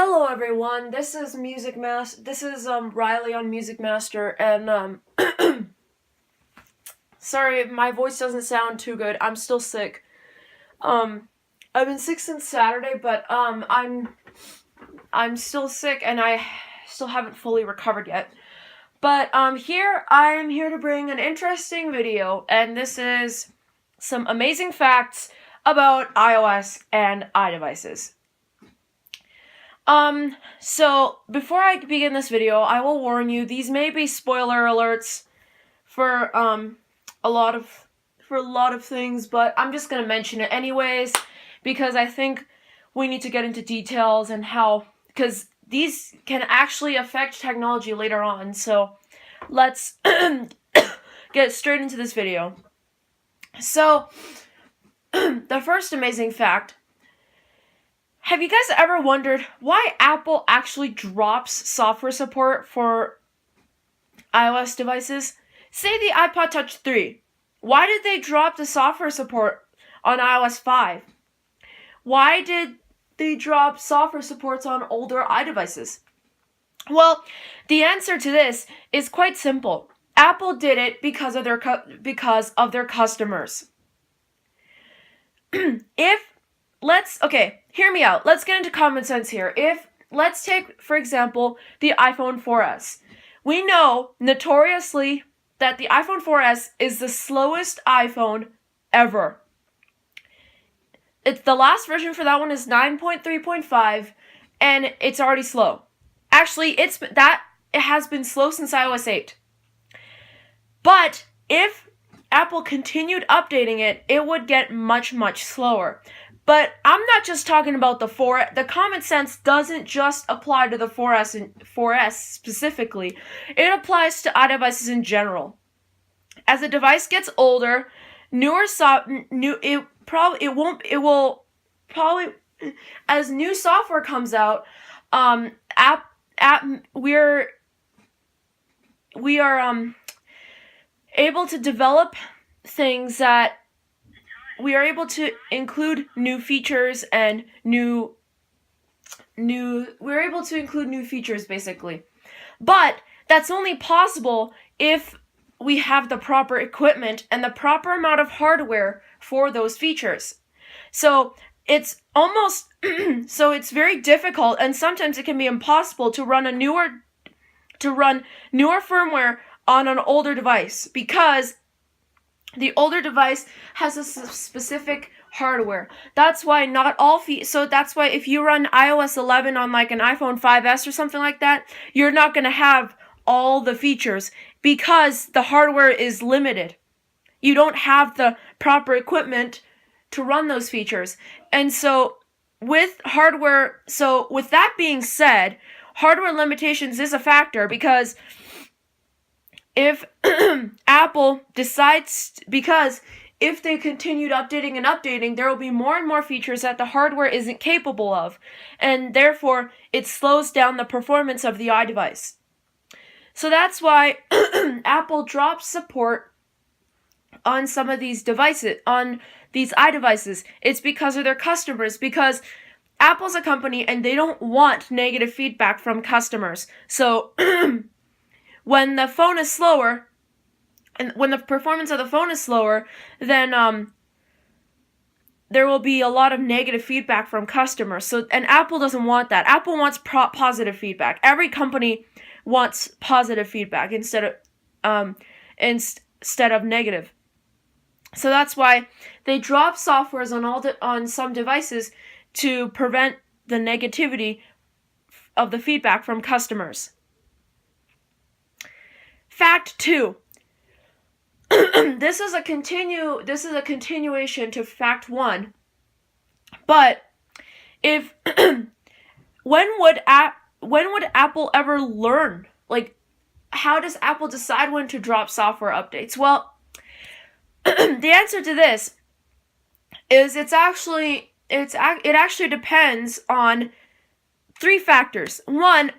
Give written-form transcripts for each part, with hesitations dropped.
Hello everyone, this is Riley on Music Master, and sorry if my voice doesn't sound too good. I'm still sick. I've been sick since Saturday, but I'm still sick and I still haven't fully recovered yet. But I'm here to bring an interesting video, and this is some amazing facts about iOS and iDevices. So before I begin this video, I will warn you, these may be spoiler alerts for a lot of things, but I'm just going to mention it anyways because I think we need to get into details and because these can actually affect technology later on. So let's get straight into this video. So the first amazing fact: have you guys ever wondered why Apple actually drops software support for iOS devices? Say the iPod Touch 3. Why did they drop the software support on iOS 5? Why did they drop software supports on older iDevices? Well, the answer to this is quite simple. Apple did it because of their customers. Hear me out. Let's get into common sense here. Let's take, for example, the iPhone 4S. We know notoriously that the iPhone 4S is the slowest iPhone ever. The last version for that one is 9.3.5, and it's already slow. Actually, it has been slow since iOS 8. But if Apple continued updating it, it would get much, much slower. But I'm not just talking about the 4S. The common sense doesn't just apply to the 4S and 4S specifically. It applies to iDevices in general. As a device gets older, as new software comes out, we are able to develop things that we are able to include new features and we're able to include new features basically. But that's only possible if we have the proper equipment and the proper amount of hardware for those features. So it's very difficult, and sometimes it can be impossible to run newer firmware on an older device because the older device has a specific hardware. That's why that's why if you run iOS 11 on like an iPhone 5S or something like that, you're not going to have all the features because the hardware is limited. You don't have the proper equipment to run those features. And so with that being said, hardware limitations is a factor because if if they continued updating, there will be more and more features that the hardware isn't capable of, and therefore it slows down the performance of the iDevice. So that's why Apple drops support on some of these devices, on these iDevices. It's because of their customers, because Apple's a company and they don't want negative feedback from customers. So when the phone is slower, and when the performance of the phone is slower, then there will be a lot of negative feedback from customers. And Apple doesn't want that. Apple wants positive feedback. Every company wants positive feedback instead of negative. So that's why they drop softwares on some devices to prevent the negativity of the feedback from customers. Fact 2. This is a continuation to fact 1. But when would Apple ever learn? Like, how does Apple decide when to drop software updates? Well, the answer to this is it actually depends on 3 factors. One,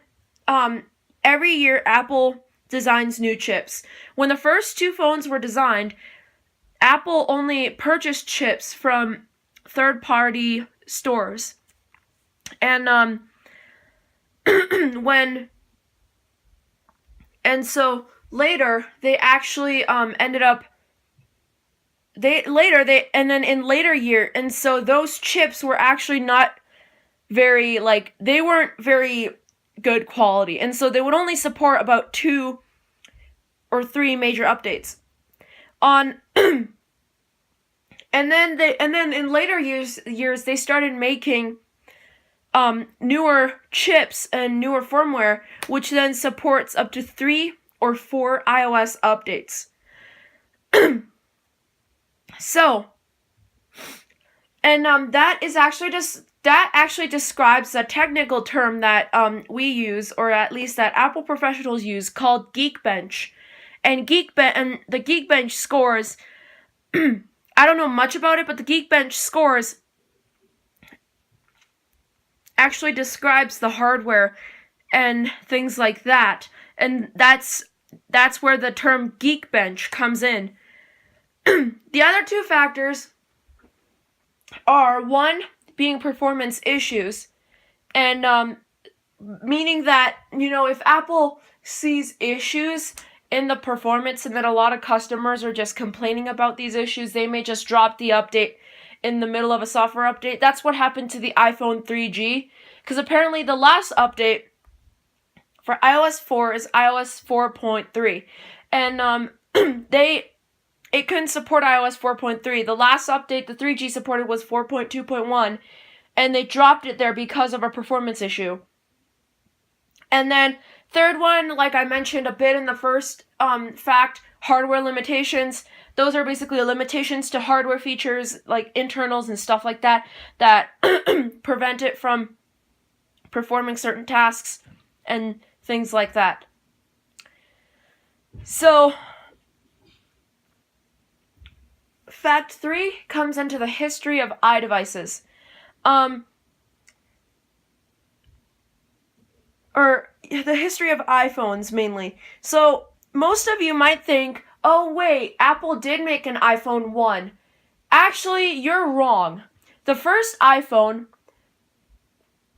every year Apple designs new chips. When the first 2 phones were designed, Apple only purchased chips from third-party stores. And and so later they actually ended up and then in later year, and so those chips were actually not very, like, they weren't very good quality, and so they would only support about 2 or 3 major updates on and then in later years they started making newer chips and newer firmware, which then supports up to 3 or 4 iOS updates. So, and that actually describes the technical term that we use, or at least that Apple professionals use, called Geekbench. And the Geekbench scores, I don't know much about it, but the Geekbench scores actually describes the hardware and things like that. And that's where the term Geekbench comes in. The other 2 factors are, one, being performance issues, and meaning that, if Apple sees issues in the performance and that a lot of customers are just complaining about these issues, they may just drop the update in the middle of a software update. That's what happened to the iPhone 3G, because apparently the last update for iOS 4 is iOS 4.3, and it couldn't support iOS 4.3. The last update the 3G supported was 4.2.1, and they dropped it there because of a performance issue. And then third one, like I mentioned a bit in the first fact, hardware limitations. Those are basically limitations to hardware features like internals and stuff like that prevent it from performing certain tasks and things like that. So, fact 3 comes into the history of iDevices. Or the history of iPhones, mainly. So, most of you might think, oh wait, Apple did make an iPhone 1. Actually, you're wrong. The first iPhone,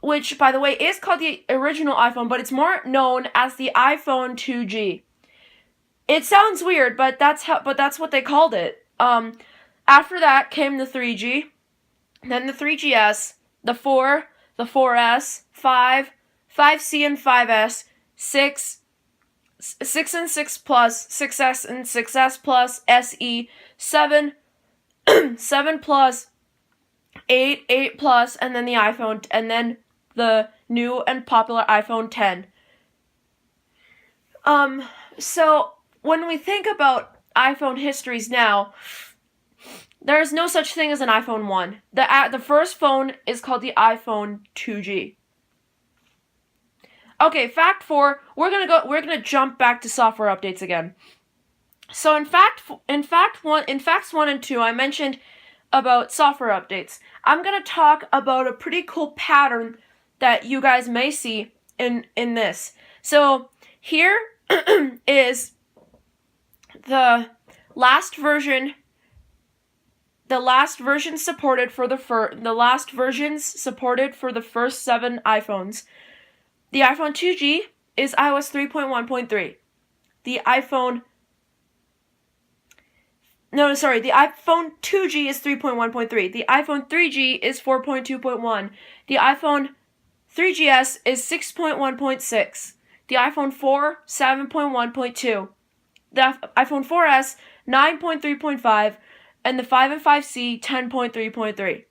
which, by the way, is called the original iPhone, but it's more known as the iPhone 2G. It sounds weird, but that's what they called it. After that came the 3G, then the 3GS, the 4, the 4S, 5, 5C and 5S, 6 and 6 Plus, 6S and 6S Plus, SE, 7, 7 Plus, 8, 8 Plus, and then the iPhone, and then the new and popular iPhone 10. So when we think about iPhone histories now, there is no such thing as an iPhone 1. The first phone is called the iPhone 2G. Okay, fact 4, we're gonna jump back to software updates again. So in facts 1 and 2, I mentioned about software updates. I'm gonna talk about a pretty cool pattern that you guys may see in this. So here is the last version supported for the first 7 iPhones. The iPhone 2G is iOS 3.1.3. The iPhone 2G is 3.1.3. The iPhone 3G is 4.2.1. The iPhone 3GS is 6.1.6. The iPhone 4, 7.1.2. The iPhone 4S, 9.3.5. And the 5 and 5C, 10.3.3.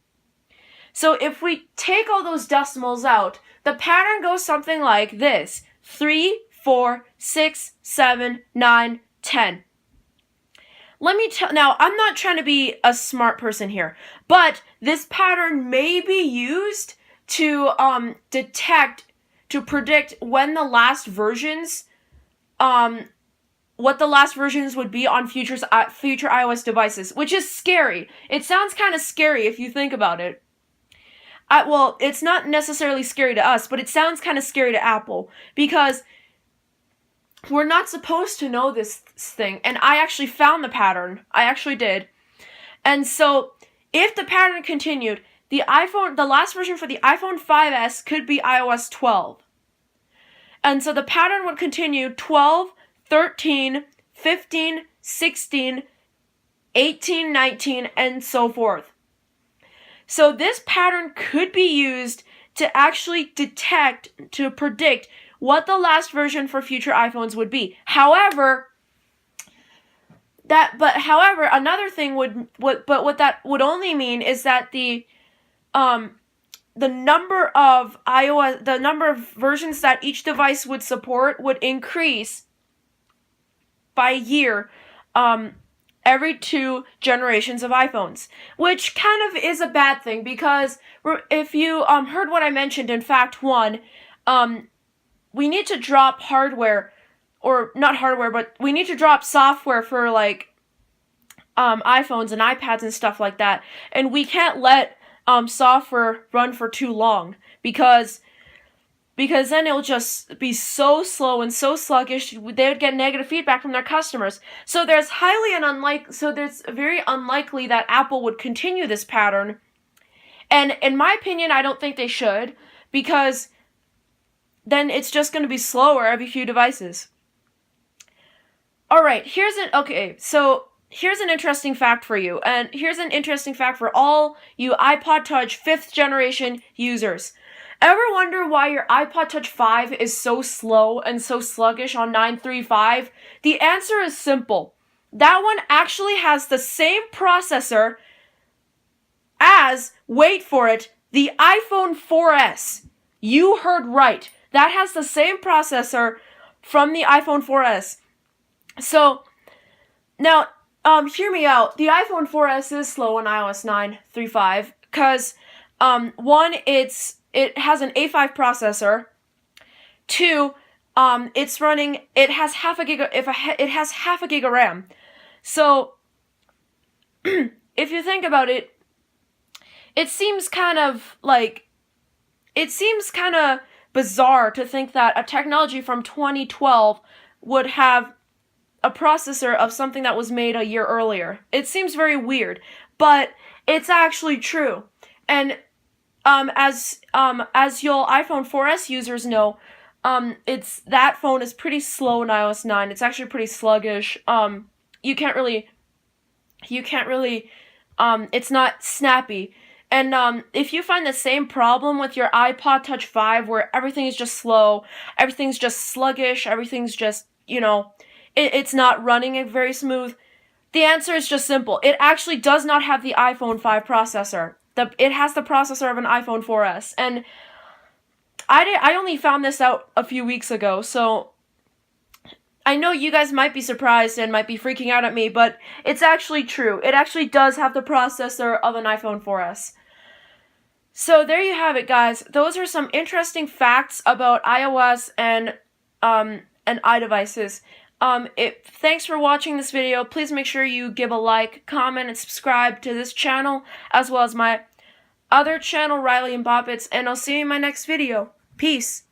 So if we take all those decimals out, the pattern goes something like this: 3, 4, 6, 7, 9, 10. Now, I'm not trying to be a smart person here, but this pattern may be used to predict when the last versions, what the last versions would be on future iOS devices, which is scary. It sounds kind of scary if you think about it. Well, it's not necessarily scary to us, but it sounds kind of scary to Apple, because we're not supposed to know this thing, and I actually found the pattern. I actually did. And so, if the pattern continued, the last version for the iPhone 5S could be iOS 12. And so the pattern would continue 12, 13, 15, 16, 18, 19, and so forth. So this pattern could be used to actually to predict what the last version for future iPhones would be. However, another thing what that would only mean is that the number of versions that each device would support would increase by year, every 2 generations of iPhones, which kind of is a bad thing, because if you heard what I mentioned in Fact 1, we need to drop hardware, or not hardware, but we need to drop software for like iPhones and iPads and stuff like that, and we can't let software run for too long, because then it'll just be so slow and so sluggish, they would get negative feedback from their customers. So there's very unlikely that Apple would continue this pattern. And in my opinion, I don't think they should, because then it's just going to be slower every few devices. Alright, here's an interesting fact for you, and here's an interesting fact for all you iPod Touch 5th generation users. Ever wonder why your iPod Touch 5 is so slow and so sluggish on 935? The answer is simple. That one actually has the same processor as, wait for it, the iPhone 4S. You heard right. That has the same processor from the iPhone 4S. So, now, hear me out. The iPhone 4S is slow on iOS 9.3.5 because, one, it has an A5 processor. 2, it has half a gig of RAM. So, if you think about it, it seems kind of bizarre to think that a technology from 2012 would have a processor of something that was made a year earlier. It seems very weird, but it's actually true. And as you'll iPhone 4S users know, that phone is pretty slow in iOS 9. It's actually pretty sluggish. You can't really, it's not snappy. And if you find the same problem with your iPod Touch 5, where everything is just slow, everything's just sluggish, everything's just, it's not running very smooth, the answer is just simple. It actually does not have the iPhone 5 processor. It has the processor of an iPhone 4S, and I only found this out a few weeks ago, so I know you guys might be surprised and might be freaking out at me, but it's actually true. It actually does have the processor of an iPhone 4S. So there you have it, guys. Those are some interesting facts about iOS and iDevices. Thanks for watching this video. Please make sure you give a like, comment, and subscribe to this channel, as well as my other channel, Riley and Bobbits, and I'll see you in my next video. Peace.